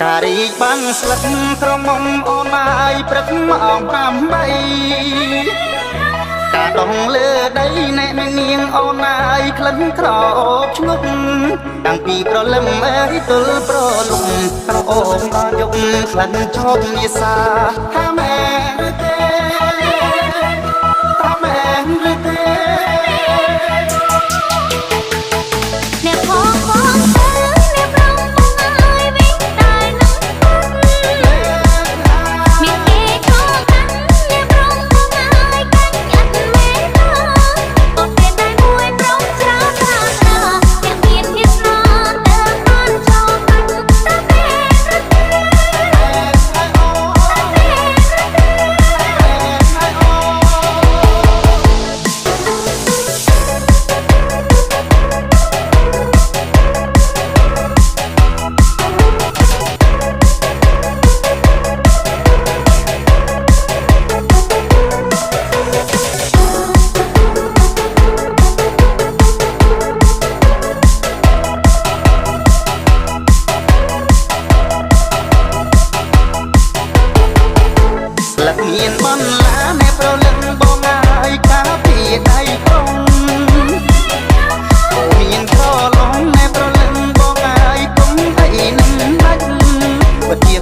ការីបាំងស្លឹកក្រមុំអូនហើយព្រឹកម៉ោង8កាដងលើដីអ្នកនាងអូនហើយក្លិនក្រអូបឈ្ងុកតាំងពីប្រលឹមអើយទល់ប្រលំក្រអូបដល់យប់ក្លិនឈប់នេសាថាមែនឬទេថាមែនឬទេអ្នកផងផងអ្នកប្រងបងហើយវិញតែនឹងមានគេខកកាន់អ្នកប្រងបងហើយកាន់អត់មែនទេអូនពេលតែមួយប្រងច្រាត្រាត្រាអ្នកមានវាសនាតែបានចូលកាន់តែស្លឹកមានបន្លាអ្នកប្រលឹងបងហើយកាពីដៃប្រងមានក្រឡងអ្នកប្រលឹងបងហើយគុំអីនឹងដាច់ពិតជា